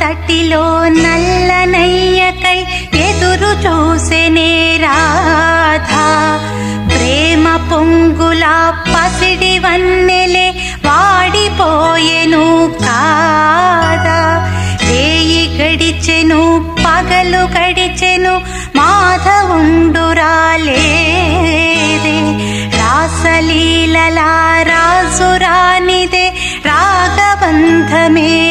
తటిలో నల్లనయ్యకై ఎదురు చూసెనే రాధా. ప్రేమ పొంగుల పసిడి వన్నెలే వాడిపోయెను కాదా. రేయి గడిచెను పగలు గడిచెను మాధవుండురాలేదే. రాసలీలలా రాసురానిదే రాగబంధమే